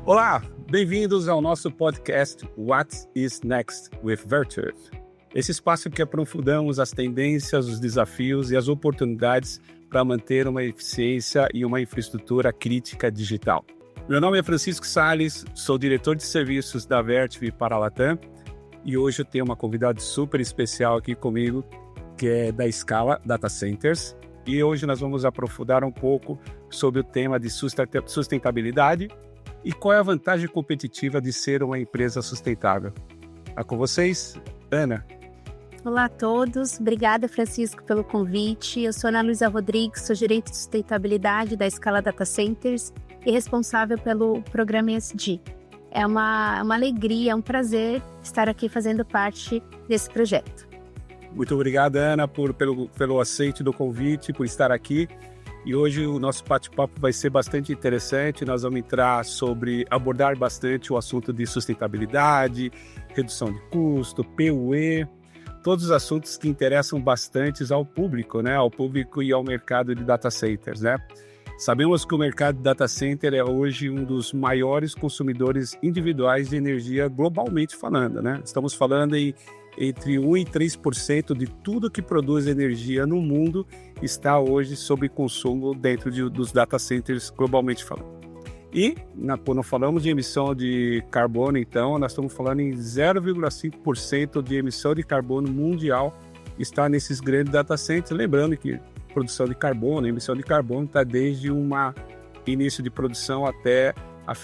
Olá, bem-vindos ao nosso podcast What is Next with Vertiv. Esse espaço que aprofundamos as tendências, os desafios e as oportunidades para manter uma eficiência e uma infraestrutura crítica digital. Meu nome é Francisco Salles, sou diretor de serviços da Vertiv para a Latam e hoje eu tenho uma convidada super especial aqui comigo, que é da Scala Data Centers. E hoje nós vamos aprofundar um pouco sobre o tema de sustentabilidade e qual é a vantagem competitiva de ser uma empresa sustentável. É com vocês, Ana. Olá a todos, obrigada Francisco pelo convite. Eu sou Ana Luísa Rodrigues, sou gerente de sustentabilidade da Scala Data Centers e responsável pelo programa ESG. É uma alegria, é um prazer estar aqui fazendo parte desse projeto. Muito obrigado, Ana, pelo aceite do convite, por estar aqui. E hoje o nosso bate-papo vai ser bastante interessante. Nós vamos abordar bastante o assunto de sustentabilidade, redução de custo, PUE, todos os assuntos que interessam bastante ao público, né? Ao público e ao mercado de data centers, né? Sabemos que o mercado de data center é hoje um dos maiores consumidores individuais de energia globalmente falando, né? Estamos falando entre 1% e 3% de tudo que produz energia no mundo está hoje sob consumo dentro dos data centers globalmente falando. E quando falamos de emissão de carbono, então, nós estamos falando em 0,5% de emissão de carbono mundial está nesses grandes data centers. Lembrando que produção de carbono, emissão de carbono está desde início de produção até a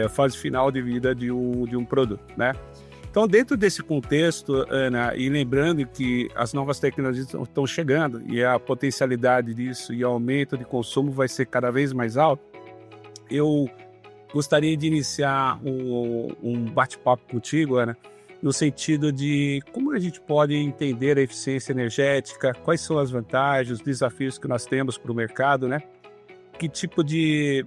fase final de vida de um produto, né? Então, dentro desse contexto, Ana, e lembrando que as novas tecnologias estão chegando e a potencialidade disso e o aumento de consumo vai ser cada vez mais alto, eu gostaria de iniciar um bate-papo contigo, Ana, no sentido de como a gente pode entender a eficiência energética, quais são as vantagens, os desafios que nós temos para o mercado, né? Que tipo de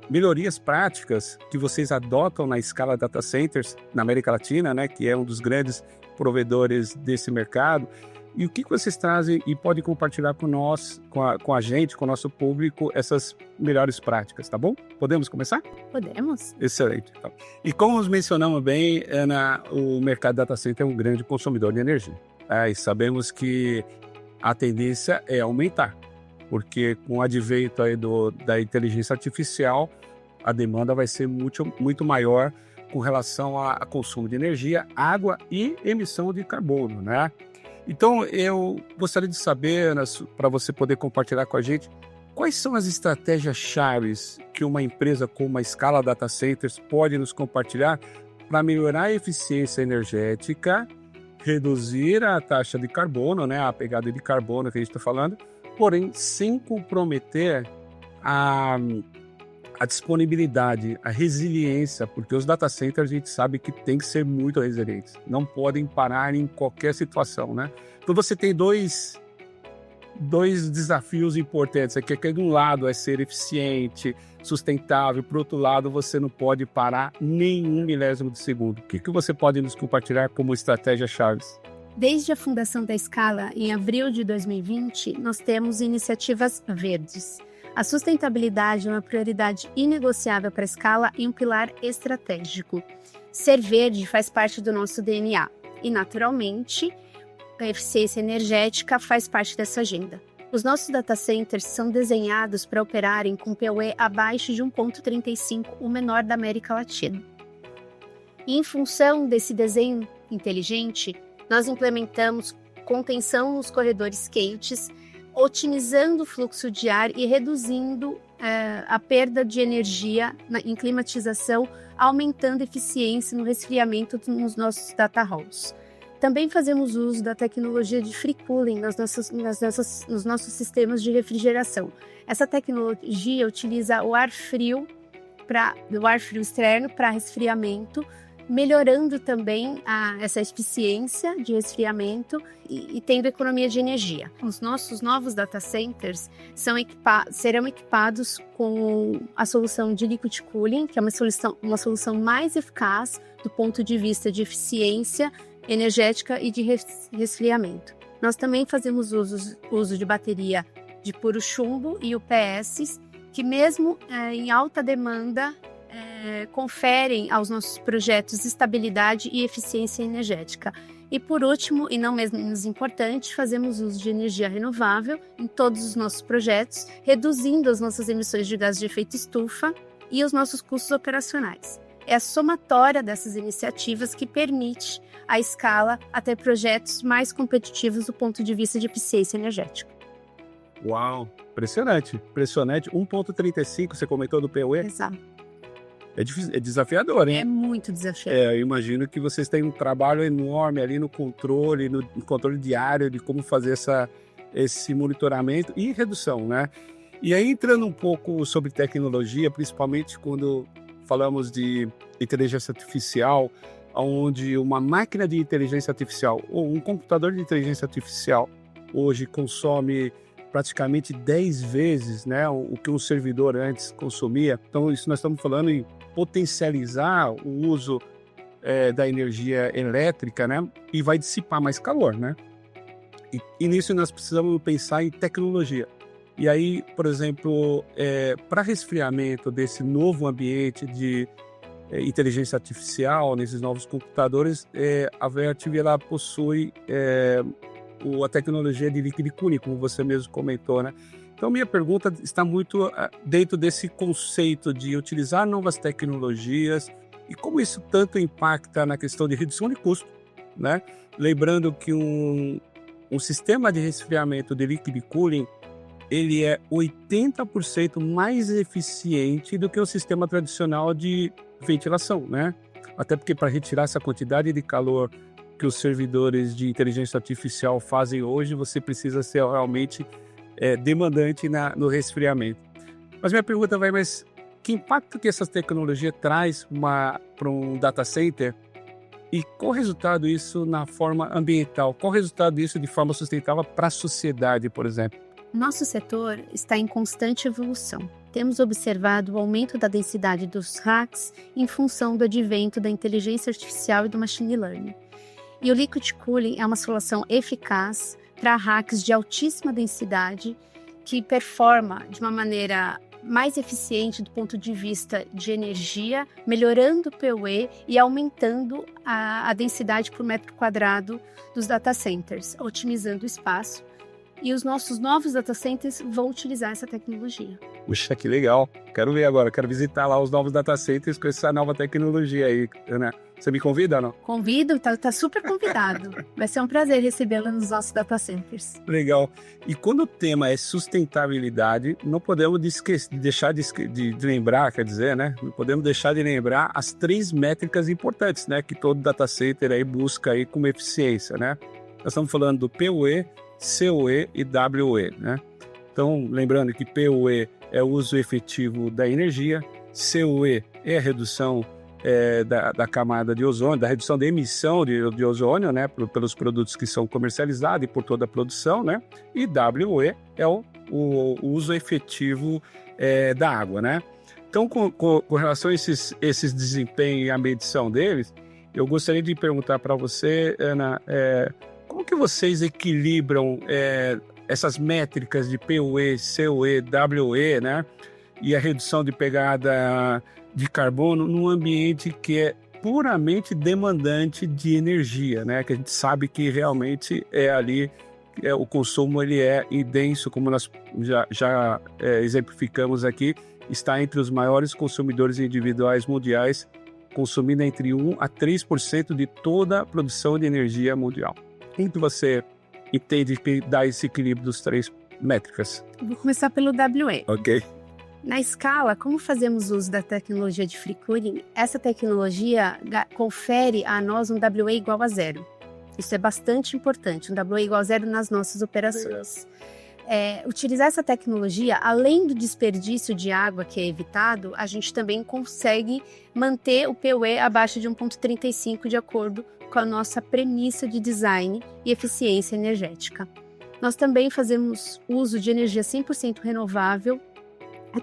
melhorias práticas que vocês adotam na Scala Data Centers na América Latina, né, que é um dos grandes provedores desse mercado, e o que vocês trazem e podem compartilhar com nós, com a gente, com o nosso público, essas melhores práticas, tá bom? Podemos começar? Podemos. Excelente. Então. E como nós mencionamos bem, Ana, o mercado Data Center é um grande consumidor de energia. E sabemos que a tendência é aumentar, porque com o advento aí da inteligência artificial, a demanda vai ser muito maior com relação a consumo de energia, água e emissão de carbono, né? Então, eu gostaria de saber, Ana, para você poder compartilhar com a gente, quais são as estratégias chaves que uma empresa como a Scala Data Centers pode nos compartilhar para melhorar a eficiência energética, reduzir a taxa de carbono, né, a pegada de carbono que a gente está falando, porém sem comprometer a disponibilidade, a resiliência, porque os data centers a gente sabe que tem que ser muito resilientes, não podem parar em qualquer situação, né? Então você tem dois desafios importantes aqui, que de um lado é ser eficiente, sustentável, por outro lado você não pode parar nenhum milésimo de segundo. O que você pode nos compartilhar como estratégias chaves? Desde a fundação da Scala, em abril de 2020, nós temos iniciativas verdes. A sustentabilidade é uma prioridade inegociável para a Scala e um pilar estratégico. Ser verde faz parte do nosso DNA e, naturalmente, a eficiência energética faz parte dessa agenda. Os nossos data centers são desenhados para operarem com PUE abaixo de 1,35, o menor da América Latina. E, em função desse desenho inteligente, nós implementamos contenção nos corredores quentes, otimizando o fluxo de ar e reduzindo a perda de energia em climatização, aumentando a eficiência no resfriamento nos nossos data halls. Também fazemos uso da tecnologia de free cooling nos nossos sistemas de refrigeração. Essa tecnologia utiliza o ar frio externo para resfriamento, melhorando também essa eficiência de resfriamento e tendo economia de energia. Os nossos novos data centers serão equipados com a solução de liquid cooling, que é uma solução mais eficaz do ponto de vista de eficiência energética e de resfriamento. Nós também fazemos uso de bateria de puro chumbo e UPS, que mesmo em alta demanda conferem aos nossos projetos estabilidade e eficiência energética. E por último, e não menos importante, fazemos uso de energia renovável em todos os nossos projetos, reduzindo as nossas emissões de gases de efeito estufa e os nossos custos operacionais. É a somatória dessas iniciativas que permite a Scala a ter projetos mais competitivos do ponto de vista de eficiência energética. Uau, impressionante. 1,35, você comentou do PUE? Exato. É desafiador, hein? É muito desafiador. Eu imagino que vocês têm um trabalho enorme ali no controle diário de como fazer esse monitoramento e redução, né? E aí, entrando um pouco sobre tecnologia, principalmente quando falamos de inteligência artificial, onde uma máquina de inteligência artificial ou um computador de inteligência artificial hoje consome praticamente 10 vezes, né, o que um servidor antes consumia. Então, isso nós estamos falando em potencializar o uso da energia elétrica, né, e vai dissipar mais calor, né? E nisso nós precisamos pensar em tecnologia. E aí, por exemplo, para resfriamento desse novo ambiente de inteligência artificial, nesses novos computadores, a Vertiv ela possui a tecnologia de liquid cooling, como você mesmo comentou, né? Então, minha pergunta está muito dentro desse conceito de utilizar novas tecnologias e como isso tanto impacta na questão de redução de custo, né? Lembrando que um sistema de resfriamento de liquid cooling, ele é 80% mais eficiente do que o sistema tradicional de ventilação, né? Até porque para retirar essa quantidade de calor que os servidores de inteligência artificial fazem hoje, você precisa ser realmente demandante no resfriamento. Mas minha pergunta mas que impacto que essa tecnologia traz para um data center e qual o resultado disso na forma ambiental? Qual o resultado disso de forma sustentável para a sociedade, por exemplo? Nosso setor está em constante evolução. Temos observado o aumento da densidade dos racks em função do advento da inteligência artificial e do machine learning. E o liquid cooling é uma solução eficaz para racks de altíssima densidade que performa de uma maneira mais eficiente do ponto de vista de energia, melhorando o PUE e aumentando a densidade por metro quadrado dos data centers, otimizando o espaço. E os nossos novos data centers vão utilizar essa tecnologia. Puxa, que legal. Quero ver agora, quero visitar lá os novos data centers com essa nova tecnologia aí, Ana. Você me convida ou não? Convido, tá super convidado. Vai ser um prazer recebê-la nos nossos data centers. Legal. E quando o tema é sustentabilidade, não podemos deixar de lembrar, quer dizer, né? Não podemos deixar de lembrar as 3 métricas importantes, né? Que todo data center aí busca aí como eficiência, né? Nós estamos falando do PUE, CUE e WE, né? Então, lembrando que PUE é o uso efetivo da energia, CUE é a redução da camada de ozônio, da redução da emissão de ozônio, né, pelos produtos que são comercializados e por toda a produção, né? E WE é o uso efetivo da água, né? Então, com relação a esses desempenhos e a medição deles, eu gostaria de perguntar para você, Ana, como que vocês equilibram essas métricas de PUE, CUE, WE, né? E a redução de pegada de carbono num ambiente que é puramente demandante de energia, né? Que a gente sabe que realmente o consumo ele é denso, como nós já exemplificamos aqui, está entre os maiores consumidores individuais mundiais, consumindo entre 1 a 3% de toda a produção de energia mundial. Como que você entende que dá esse equilíbrio dos 3 métricas? Vou começar pelo WE. Ok. Na Scala, como fazemos uso da tecnologia de free cooling, essa tecnologia confere a nós um WE igual a 0. Isso é bastante importante, um WE igual a 0 nas nossas operações. Utilizar essa tecnologia, além do desperdício de água que é evitado, a gente também consegue manter o PUE abaixo de 1,35 de acordo com a nossa premissa de design e eficiência energética. Nós também fazemos uso de energia 100% renovável,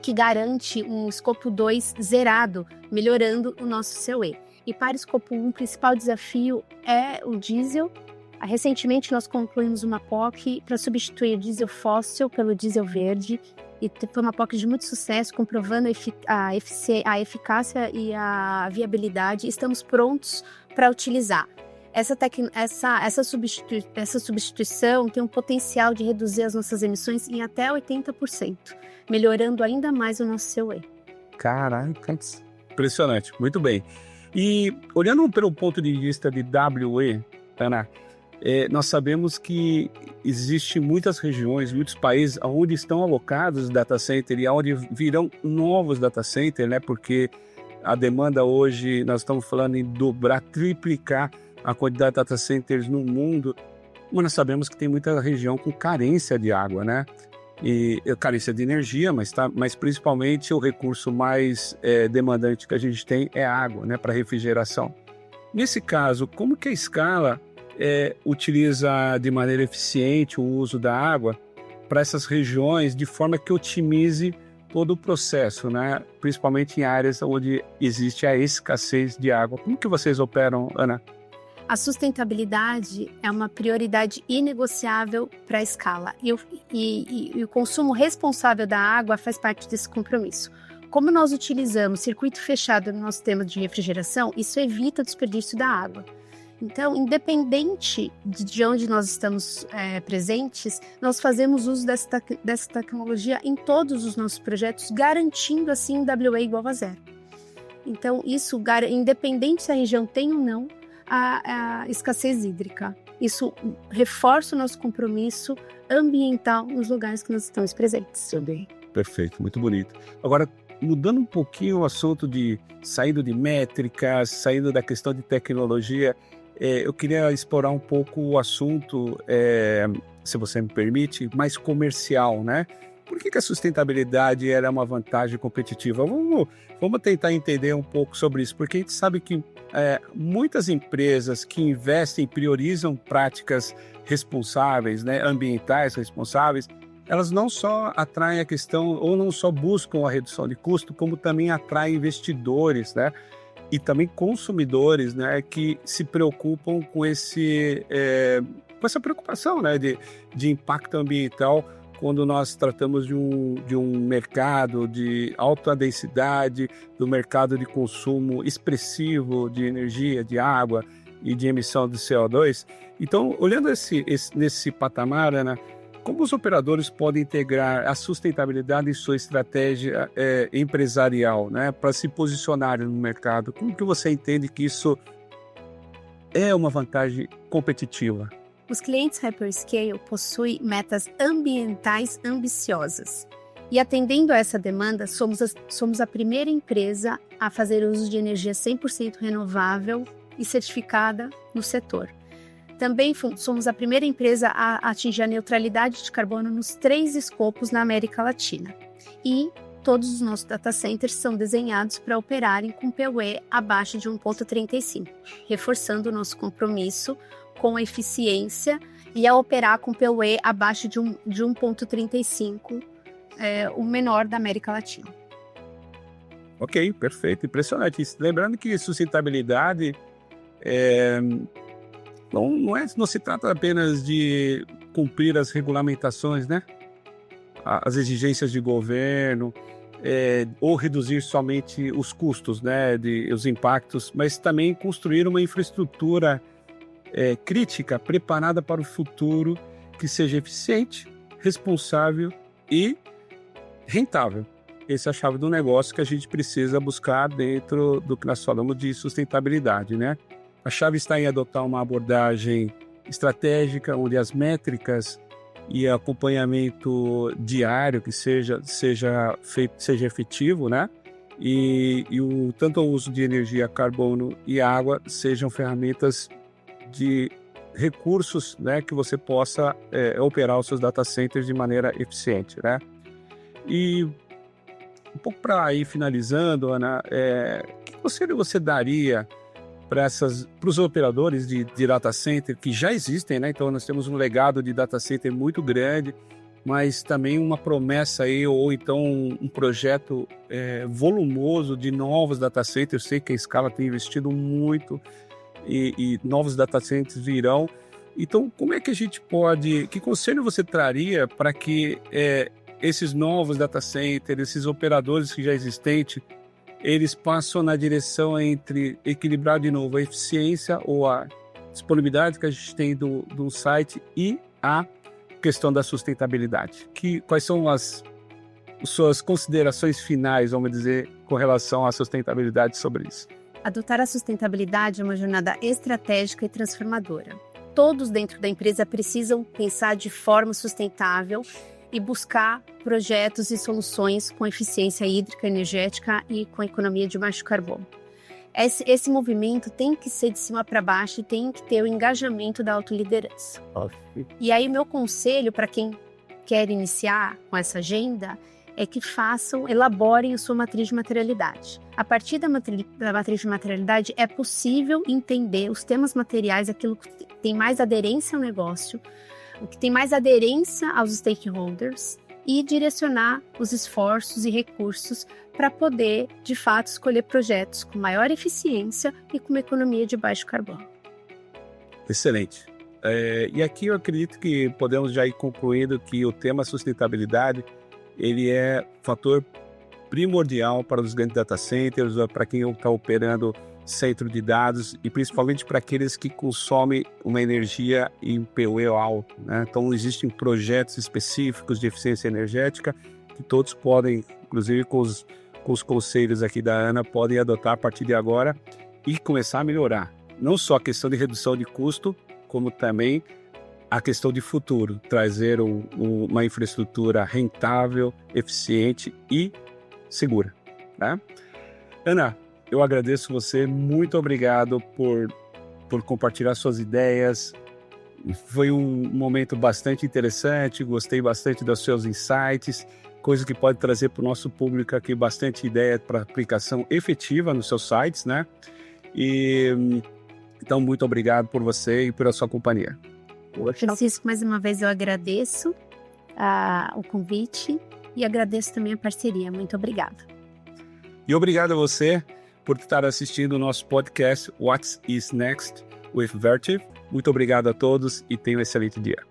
que garante um escopo 2 zerado, melhorando o nosso CUE. E para o escopo 1, o principal desafio é o diesel. Recentemente nós concluímos uma POC para substituir o diesel fóssil pelo diesel verde e foi uma POC de muito sucesso, comprovando a eficácia e a viabilidade. Estamos prontos para utilizar. Essa substituição tem um potencial de reduzir as nossas emissões em até 80%, melhorando ainda mais o nosso COE. Caraca, impressionante, muito bem. E olhando pelo ponto de vista de WE, Ana, nós sabemos que existem muitas regiões, muitos países onde estão alocados data center e onde virão novos data centers, né? Porque a demanda hoje, nós estamos falando em dobrar, triplicar a quantidade de data centers no mundo, mas nós sabemos que tem muita região com carência de água, né? E carência de energia, mas principalmente o recurso mais demandante que a gente tem é a água, né, para refrigeração. Nesse caso, como que a Scala utiliza de maneira eficiente o uso da água para essas regiões de forma que otimize todo o processo, né? Principalmente em áreas onde existe a escassez de água. Como que vocês operam, Ana? A sustentabilidade é uma prioridade inegociável para a Scala e o consumo responsável da água faz parte desse compromisso. Como nós utilizamos circuito fechado no nosso sistema de refrigeração, isso evita o desperdício da água. Então, independente de onde nós estamos presentes, nós fazemos uso dessa tecnologia em todos os nossos projetos, garantindo assim um WA igual a zero. Então, isso, independente se a região tem ou não, a escassez hídrica. Isso reforça o nosso compromisso ambiental nos lugares que nós estamos presentes. Também. Perfeito, muito bonito. Agora, mudando um pouquinho o assunto de saindo de métricas, saindo da questão de tecnologia, eu queria explorar um pouco o assunto, se você me permite, mais comercial, né? Por que a sustentabilidade era uma vantagem competitiva? Vamos tentar entender um pouco sobre isso, porque a gente sabe que muitas empresas que investem, priorizam práticas responsáveis, né, ambientais responsáveis, elas não só atraem a questão, ou não só buscam a redução de custo, como também atraem investidores, né, e também consumidores, né, que se preocupam com com essa preocupação, né, de impacto ambiental, quando nós tratamos de um mercado de alta densidade, do mercado de consumo expressivo de energia, de água e de emissão de CO2. Então, olhando nesse patamar, Ana, como os operadores podem integrar a sustentabilidade em sua estratégia empresarial, né, para se posicionarem no mercado? Como que você entende que isso é uma vantagem competitiva? Os clientes Hyperscale possuem metas ambientais ambiciosas. E atendendo a essa demanda, somos a primeira empresa a fazer uso de energia 100% renovável e certificada no setor. Também somos a primeira empresa a atingir a neutralidade de carbono nos 3 escopos na América Latina. E todos os nossos data centers são desenhados para operarem com PUE abaixo de 1,35, reforçando o nosso compromisso com a eficiência e a operar com PUE abaixo de 1,35, o menor da América Latina. Ok, perfeito, impressionante. Lembrando que sustentabilidade não se trata apenas de cumprir as regulamentações, né? As exigências de governo, ou reduzir somente os custos, né? Os impactos, mas também construir uma infraestrutura crítica, preparada para o futuro, que seja eficiente, responsável e rentável. Essa é a chave do negócio que a gente precisa buscar dentro do que nós falamos de sustentabilidade, né? A chave está em adotar uma abordagem estratégica, onde as métricas e acompanhamento diário que seja efetivo, né? E tanto o uso de energia, carbono e água sejam ferramentas de recursos, né, que você possa operar os seus data centers de maneira eficiente, né? E um pouco para ir finalizando, Ana, que conselho você daria para os operadores de data center que já existem, né? Então nós temos um legado de data center muito grande, mas também uma promessa aí, ou então um projeto volumoso de novos data centers. Eu sei que a Scala tem investido muito e novos data centers virão. Então, como é que a gente pode... Que conselho você traria para que esses novos data centers, esses operadores que já existem, eles passam na direção entre equilibrar de novo a eficiência ou a disponibilidade que a gente tem do site e a questão da sustentabilidade. Quais são as suas considerações finais, vamos dizer, com relação à sustentabilidade sobre isso? Adotar a sustentabilidade é uma jornada estratégica e transformadora. Todos dentro da empresa precisam pensar de forma sustentável e buscar projetos e soluções com eficiência hídrica, energética e com economia de baixo carbono. Esse movimento tem que ser de cima para baixo e tem que ter o engajamento da autoliderança. E aí, meu conselho para quem quer iniciar com essa agenda é que elaborem a sua matriz de materialidade. A partir da matriz de materialidade, é possível entender os temas materiais, aquilo que tem mais aderência ao negócio, o que tem mais aderência aos stakeholders e direcionar os esforços e recursos para poder, de fato, escolher projetos com maior eficiência e com uma economia de baixo carbono. Excelente. E aqui eu acredito que podemos já ir concluindo que o tema sustentabilidade ele é fator primordial para os grandes data centers, para quem está operando centro de dados e principalmente para aqueles que consomem uma energia em PUE alto, né? Então existem projetos específicos de eficiência energética que todos podem, inclusive com os conselhos aqui da Ana, podem adotar a partir de agora e começar a melhorar. Não só a questão de redução de custo, como também a questão de futuro, trazer uma infraestrutura rentável, eficiente e segura, né? Ana, eu agradeço você, muito obrigado por compartilhar suas ideias. Foi um momento bastante interessante, gostei bastante dos seus insights, coisa que pode trazer para o nosso público aqui bastante ideia para aplicação efetiva nos seus sites, né? Então, muito obrigado por você e pela sua companhia. Francisco, mais uma vez eu agradeço o convite e agradeço também a parceria. Muito obrigada. E obrigado a você por estar assistindo o nosso podcast What is Next with Vertiv. Muito obrigado a todos e tenham um excelente dia.